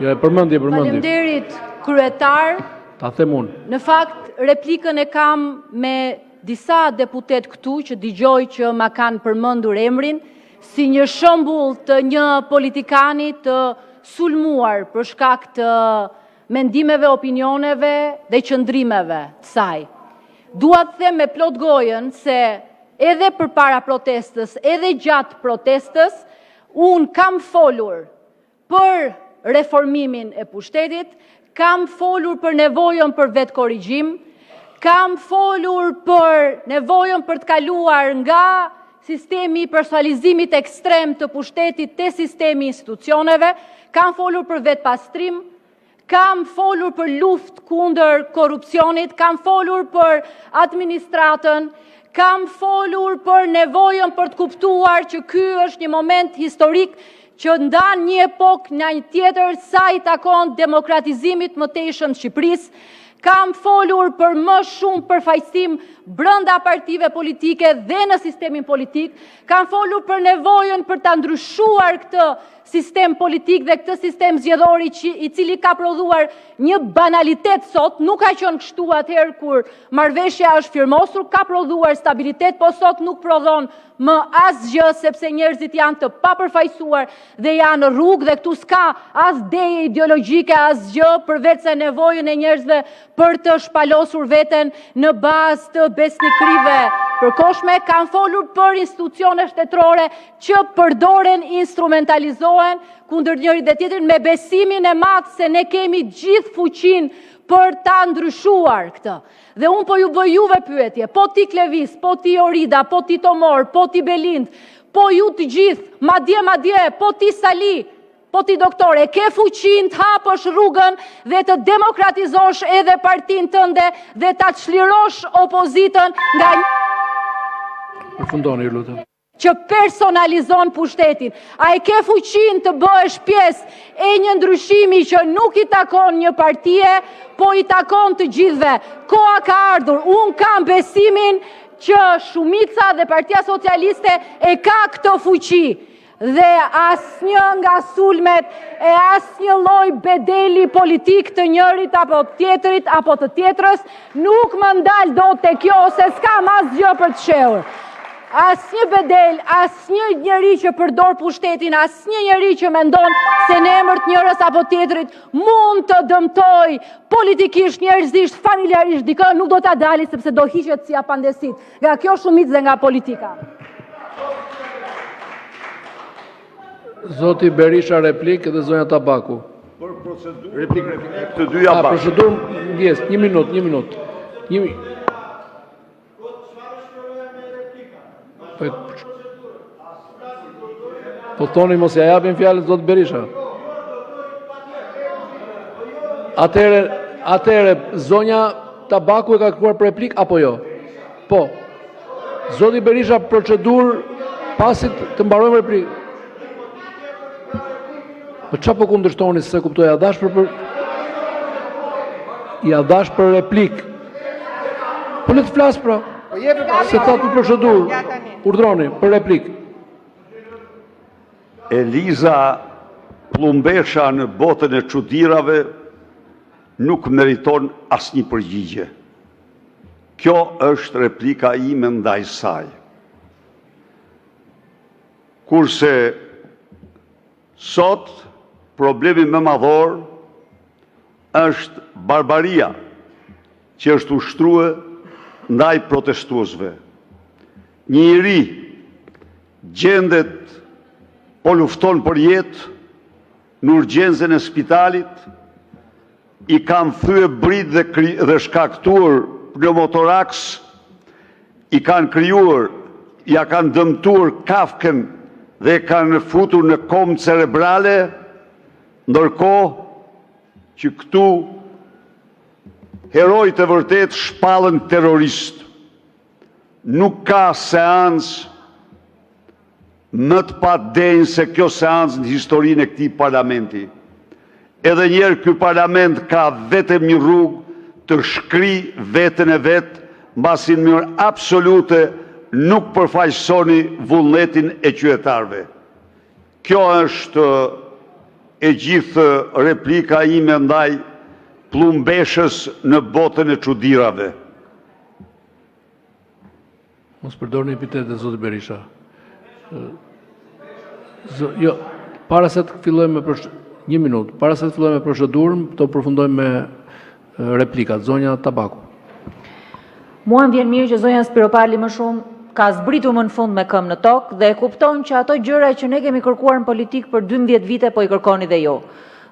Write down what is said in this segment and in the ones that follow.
Jo, e përmendje. Faleminderit, kryetar. Ta them unë. Në fakt, replikën e kam me disa deputet këtu që dëgjoj që ma kanë përmendur emrin si një shembull të një politikani të sulmuar për shkak të mendimeve, opinioneve dhe qëndrimeve të saj. Dua të them me plot gojën se edhe përpara protestës, edhe gjatë protestës, unë kam folur për reformimin e pushtetit, kam folur për nevojën për vetë korrigjim, kam folur për nevojën për të kaluar nga sistemi i personalizimit ekstrem të pushtetit te sistemi institucioneve, kam folur për vetë pastrim, kam folur për luftë kundër korrupsionit, kam folur për administratën, kam folur për nevojën për të kuptuar që ky është një moment historik që ndan një epokë në një tjetër sa i takon demokratizimit mëtejshëm të Shqipërisë. Kam folur për më shumë përfaqësim brenda partive politike dhe në sistemin politik. Kam folur për nevojën për ta ndryshuar këtë sistem politik dhe këtë sistem zgjedhor i cili ka prodhuar një banalitet sot, nuk ka qenë kështu atëherë kur marrëveshja është firmosur, ka prodhuar stabilitet, po sot nuk prodhon më asgjë sepse njerëzit janë të papërfaqësuar dhe janë në rrugë dhe këtu s'ka as deje ideologjike, asgjë përveç se nevojën e njerëzve për të shpalosur veten në bazë të besnikrive përkohshme. Kam folur për institucione shtetërore që përdoren, instrumentalizohen kundër njërit dhe tjetrin me besimin e madh se ne kemi gjithë fuqinë për ta ndryshuar këtë. Dhe unë po ju bëj juve pyetje, po ti Klevis, po ti Orida, po ti Tomor, po ti Belind, po ju të gjithë, madje, po ti Sali, po ti doktore, ke fuqinë të hapësh rrugën dhe të demokratizosh edhe partinë tënde dhe ta çlirosh opozitën nga Përfundoni, lutem. që personalizon pushtetin. A e ke fuqinë të bëhesh pjesë e një ndryshimi që nuk i takon një partie, po i takon të gjithëve. Koha ka ardhur. Unë kam besimin që shumica dhe Partia Socialiste e ka këtë fuqi. Dhe asnjë nga sulmet e asnjë lloj bedeli politik të njërit apo tjetrit apo të tjetrës nuk më ndal dot te kjo se s'kam asgjë për të shehur. Asnjë bedel, asnjë njeri që përdor pushtetin, asnjë njeri që mendon se në emër të njërës apo tjetrit mund të dëmtoj politikisht, njerëzisht, familjarisht dikë, nuk do ta dali sepse do hiqet si apandesit. Nga kjo shumicë dhe nga politika. Zoti Berisha replik dhe zonja Tabaku. Për procedurë, replik të dyja bashkë. Procedurë, yes, një minut. Po thoni mos ja japin fjalën zot Berisha. Atëre zonja Tabaku e ka kërkuar për replik apo jo? Po. Zoti Berisha procedurë pasi të mbarojmë replik. Po çfarë po kundërshtoni se kuptoj ja dash për replik. Po le të flas pra. Se thot për procedurë. Urdhroni për replik. Eliza Plumbesha në botën e çuditërave nuk meriton asnjë përgjigje. Kjo është replika ime ndaj saj. Kurse sot problemi më madhor është barbaria që është ushtruar ndaj protestuesve. Një iri gjendet po lufton për jetë në urgjencën e spitalit, i kanë thyer brit dhe shkaktuar pneumotoraks, i kanë krijuar, ja kanë dëmtuar kafkën dhe kanë futur në komë cerebrale, ndërkohë që këtu herojtë e vërtet shpallën terrorist. Nuk ka seancë më të padenjë se kjo seancë në historinë e këtij parlamenti. Edhe njerë ky parlament ka vetëm një rrugë të shkri veten e vet, mbasi në mënyrë absolute nuk përfaqësoni vullnetin e qytetarëve. Kjo është e gjithë replika ime ndaj plumbeshës në botën e çuditërave. Mos përdorni epitete, zoti Berisha. Jo, para se të fillojmë me një minutë, para se të fillojmë me procedurën, të përfundojmë me replikat. Zonja Tabaku. Mua më vjen mirë që zonja Spiropali më shumë ka zbritur më në fund me këmbë në tokë dhe e kupton që ato gjëra që ne kemi kërkuar në politikë për 12 vite po i kërkoni dhe jo.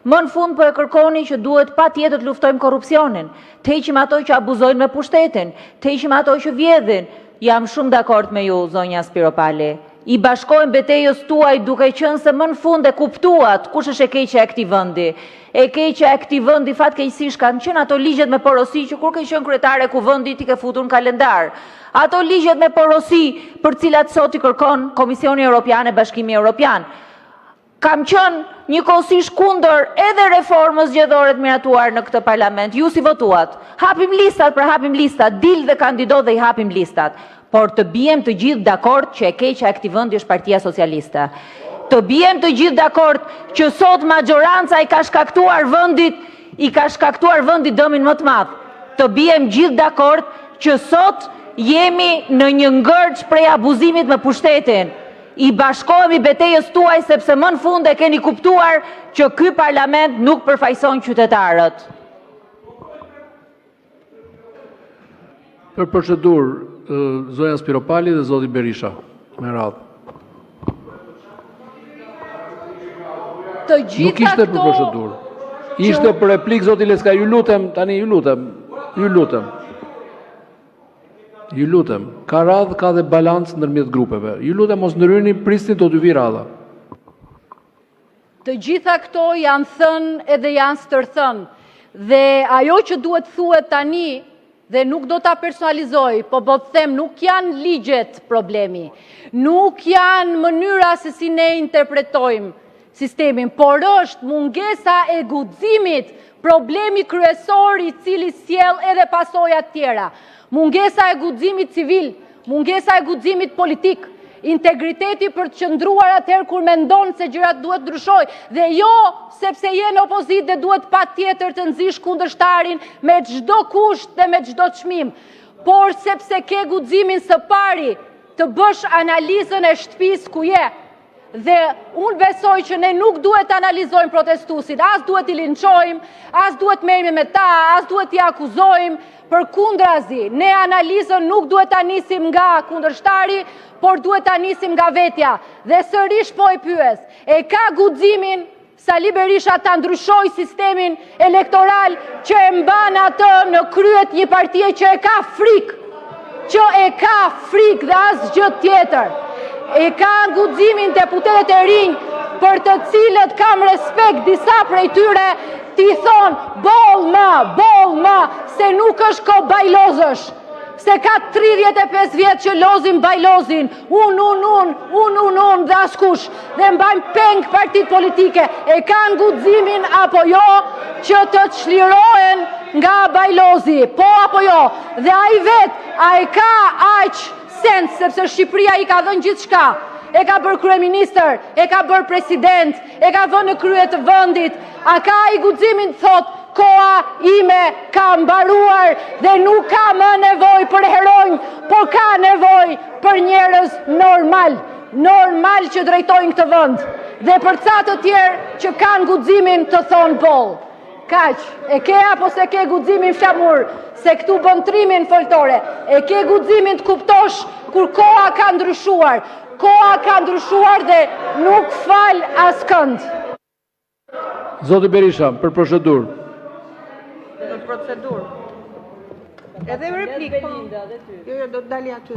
Më në fund po e kërkoni që duhet patjetër të luftojmë korrupsionin, të heqim ato që abuzojnë me pushtetin, të heqim ato që vjedhin. Jam shumë dakord me ju, zonja Spiropali. I bashkojmë betejës tuaj duke qenë se më në fund e kuptuat kush është e keqja e këtij vendi. E keqja e këtij vendi fatkeqësisht kanë qenë ato ligjet me porosi që kur ke qenë kryetare e kuvendit i ke futur në kalendar. Ato ligjet me porosi për cilat sot i kërkon Komisioni Evropian e Bashkimi Evropian. Kam qenë njëkohësisht kundër edhe reformës zgjedhore të miratuar në këtë parlament. Ju si votuat? Hapim listat për hapim listat, dil dhe kandido dhe i hapim listat. Por të bijem të gjithë dakord që e keqja e këtij vendi është Partia Socialiste. Të bijem të gjithë dakord që sot majoranca i ka shkaktuar vendit dëmin më të madh. Të bijem gjithë dakord që sot jemi në një ngërç prej abuzimit me pushtetin. I bashkohemi betejës tuaj sepse më në fund e keni kuptuar që ky parlament nuk përfaqëson qytetarët. Për procedurë, zonja Spiropali dhe zoti Berisha, me radhë. Nuk ishte për procedurë. Ishte për replikë, zoti Leska, ju lutem, tani ju lutem. Ka radhë, ka dhe balancë ndërmjet grupeve. Ju lutem mos ndryni, prisni të dy vi radha. Të gjitha këto janë thënë edhe janë stërthënë. Dhe ajo që duhet thuhet tani, dhe nuk do ta personalizoj, po të them nuk janë ligjet problemi, nuk janë mënyra se si ne interpretojmë sistemin, por është mungesa e guximit problemi kryesor i cili sjell edhe pasojat tjera. Mungesa e guximit civil, mungesa e guximit politik, integriteti për të qëndruar atëherë kur mendon se gjërat duhet ndryshoj, dhe jo sepse je në opozitë dhe duhet patjetër të nxish kundërshtarin me çdo kusht dhe me çdo çmim, por sepse ke guximin së pari të bësh analizën e shtëpisë ku je. Dhe unë besoj që ne nuk duhet të analizojmë protestuesit, as duhet i linçojmë, as duhet merremi me ta, as duhet i akuzojmë, përkundrazi, ne analizën nuk duhet ta nisim nga kundërshtari, por duhet ta nisim nga vetja. Dhe sërish po e pyes, e ka guximin Sali Berisha ta ndryshoj sistemin elektoral që e mban atë në kryet një partie që e ka frikë, dhe asgjë tjetër. E ka guximin deputetët e rinj për të cilët kam respekt, disa prej tyre ti thonë bol ma, se nuk është ko bajlozësh, se ka 35 vjetë që lozin bajlozin, unë dhe askush, dhe mbajnë peng partit politike, e kanë guximin apo jo që të çlirohen nga bajlozi, po apo jo, dhe a i vetë, a e ka aq sens, sepse Shqipëria i ka dhënë gjithçka, e ka bërë kryeministër, e ka bërë president, e ka vënë në krye të vendit, a ka i guximin thot, koha ime ka mbaruar dhe nuk ka më nevojë për heronj, por ka nevojë për njerëz normal që drejtojnë këtë vend, dhe për ca të tjerë që kanë guximin të thonë boll. Kaq, e ke apo se ke guximin flamur, se këtu bën trimin foltore, e ke guximin të kuptosh kur koha ka ndryshuar dhe nuk fal askënd. Zoti Berisha, për procedurë. Për procedurë. Edhe replik, po. Jo, do të dali aty.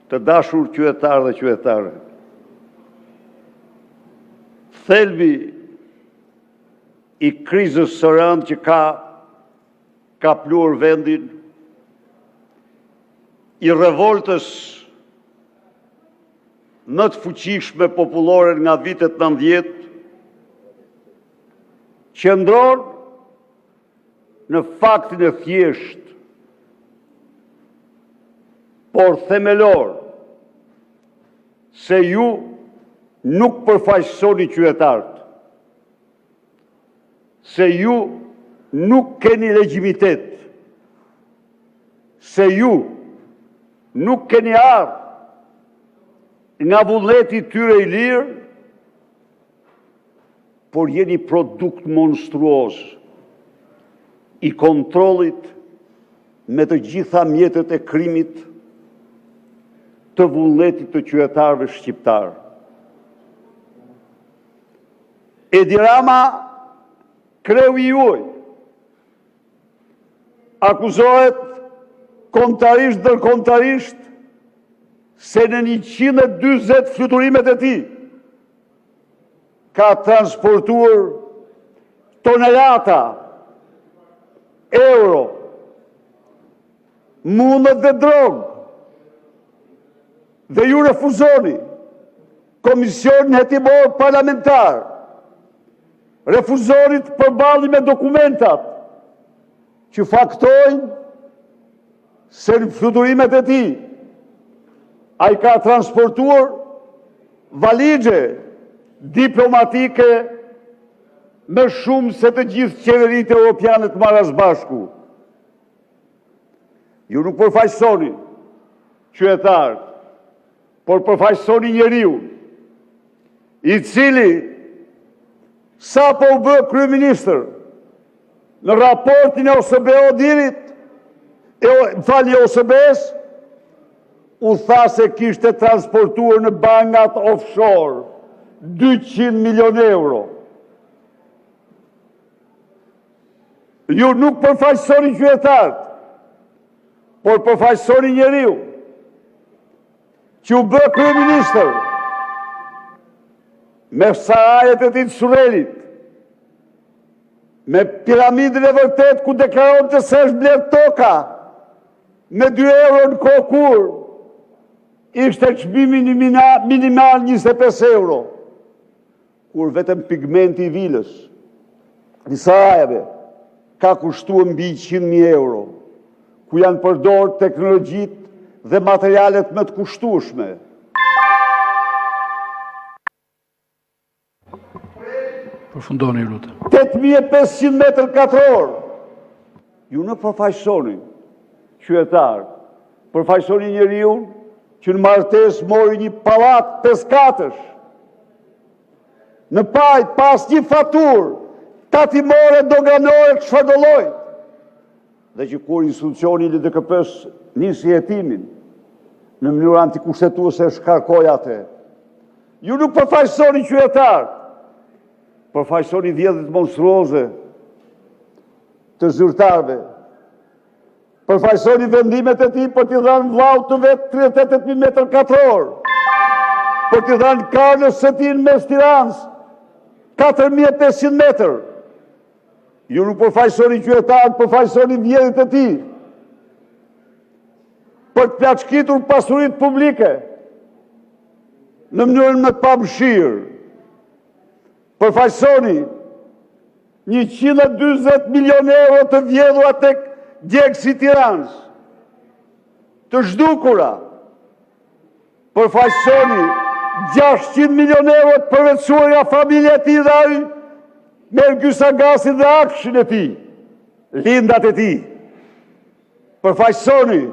Të dashur qytetarë dhe qytetare, thelbi i krizës së rëndë që ka kapluar vendin i revoltës më të fuqishme popullore nga vitet 90 qëndron në faktin e thjesht, por themelor, se ju nuk përfaqësoni qytetarët, se ju nuk keni legjitimitet, se ju nuk keni ardhur nga vullneti tyre i lirë, por jeni produkt monstruos i kontrollit me të gjitha mjetet e krimit të vullnetit të qytetarëve shqiptarë. Edi Rama, kreu i juaj, akuzohet kombëtarisht ndërkombëtarisht se në 140 fluturimet e tij ka transportuar tonelata euro, mundet dhe drogë, dhe ju refuzoni Komisionin Hetimor Parlamentar, refuzoni të përballni me dokumentat që faktojnë se në fluturimet e tij ai ka transportuar valigje diplomatike më shumë se të gjithë qeveritë europiane të marrë së bashku. Ju nuk përfaqësoni qytetarët, por përfaqësoni njeriu i cili sapo u bë kryeministër në raportin e OSBE-dirit, OSBE-s, u tha se kishte transportuar në bankat offshore 200 milion euro. Ju nuk përfaqësoni qytetarët, por përfaqësoni njeriu që u bë kryeministër me sarajet e tij të Surrelit, me piramidën e vërtet ku deklaron të se është bler toka me 2 euro në kohë kur ishte çmimi minimal 25 euro, kur vetëm pigmenti i vilës në Sarajeve ka kushtuar mbi 100.000 euro, ku janë përdorur teknologjitë dhe materialet më të kushtueshme. Përfundoni, lutem. 8.500 metër katror. Ju nuk përfaqësoni qytetar, përfaqësoni njeriu që në martesë mori një pallat 5 katësh. Në pajt pas një faturë tatimore doganore çfarë do lloj. Dhe që kur institucioni i LDKP-s nisi hetimin në mënyrë antikushtetuese shkarkoi atë. Ju nuk përfaqësoni qytetar, përfaqësoni vjedhjet monstruoze të zyrtarëve. Përfaqësoni vendimet e tij për t'i dhënë vllaut të vet 38.000 metër katror, për t'i dhënë Karlës së tij mes Tiranës 4.500 metër. Ju nuk përfaqësoni qytetarët, përfaqësoni vjedhjet e tij për të plaçkitur pasuritë publike në mënyrën më të pamëshirë. Përfaqësoni 140 milion euro të vjedhura tek djegësi Tiranës, të zhdukura. Përfaqësoni 600 milion euro të përvetësuara familja e tij dhe ai merr Gysagasin dhe akshin e tij, lindat e tij. Përfaqësoni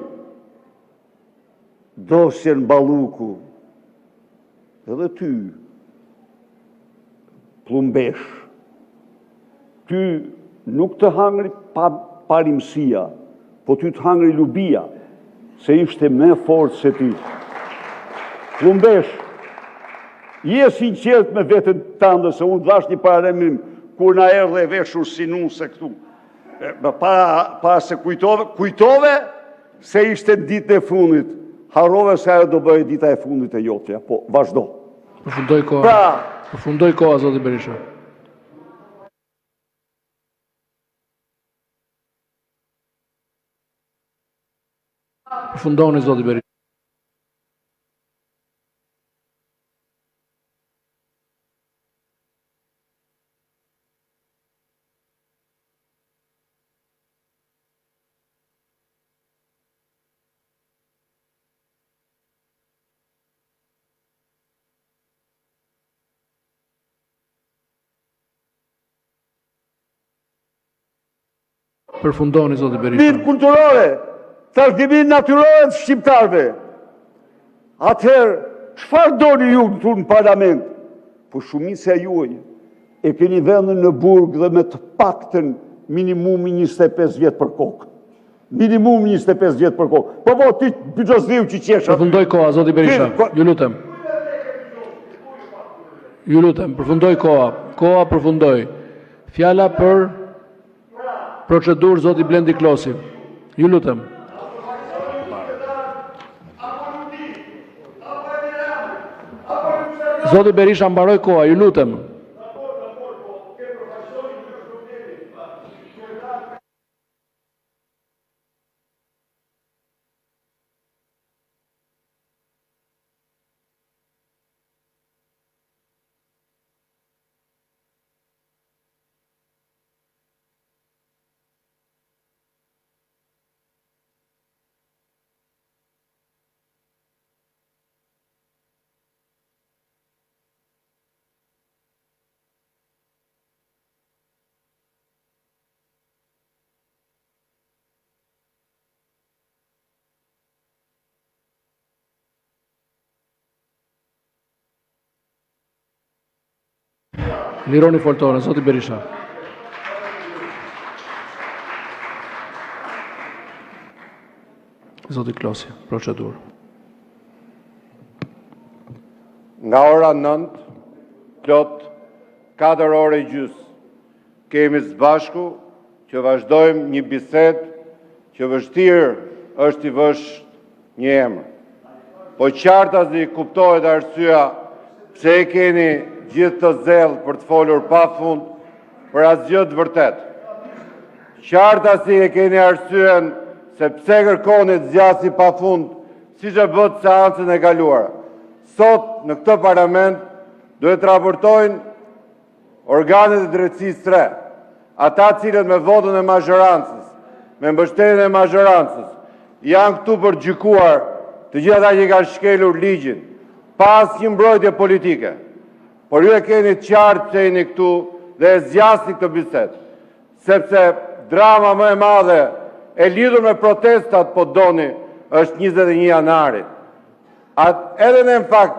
dosjen Balluku, edhe ty, Plumbesh, ty nuk të hangri parimësia, po ty të hangri lubia, se ishte me fortë se ty. Plumbesh, je sinqert me veten tënde, se unë dhash një paralemrim kur na erdhe e veshur si nuse këtu. Para se kujtove se ishte ditën e fundit, harrove se ajo do bëjë dita e fundit e jotja, po vazhdo. Përfundoj koha. Përfundoj koha, zoti Berisha. Përfundoni zoti Berisha. Përfundoni zoti Berisha. Shkëlqim kulturore, trashëgimin natyrore të shqiptarëve. Atëherë, çfarë doni ju këtu në parlament? Po shumica juaj e keni vendin në burg dhe me të paktën minimumi 25 vjet për kokë. Minimum 25 vjet për kokë. Po, ti byxhosliu që qesha. Përfundoj koha, zoti Berisha. Ju lutem. Ju lutem, përfundoj koha. Koha përfundoj. Fjala për procedurë zoti Blendi Klosi. Ju lutem. Zoti Berisha mbaroj koha, ju lutem. Lironi foltore, zoti Berisha. Zoti Klosi, procedurë. Nga ora 9, plot 4 ore gjys, kemi së bashku që vazhdojmë një bisedë që vështirë është i vësh një emër. Po qartazi kuptohet arsyeja pse e keni gjithë të zellë për të folur pa fund për asgjë të vërtet. Qartasi e keni arsyen se pse kërkoni të zgjasi pa fund siç e bët seancën e kaluar. Sot në këtë parlament duhet të raportojnë organet e drejtësisë 3, ata cilët me votën e mazhorancës, me mbështetjen e mazhorancës, janë këtu për gjykuar të gjithë ata që kanë shkelur ligjin, pa asnjë mbrojtje politike. Por ju e keni qartë pse jeni këtu dhe e zgjasni këtë bisedë, sepse drama më e madhe e lidhur me protestat po doni është 21 janari. Edhe në fakt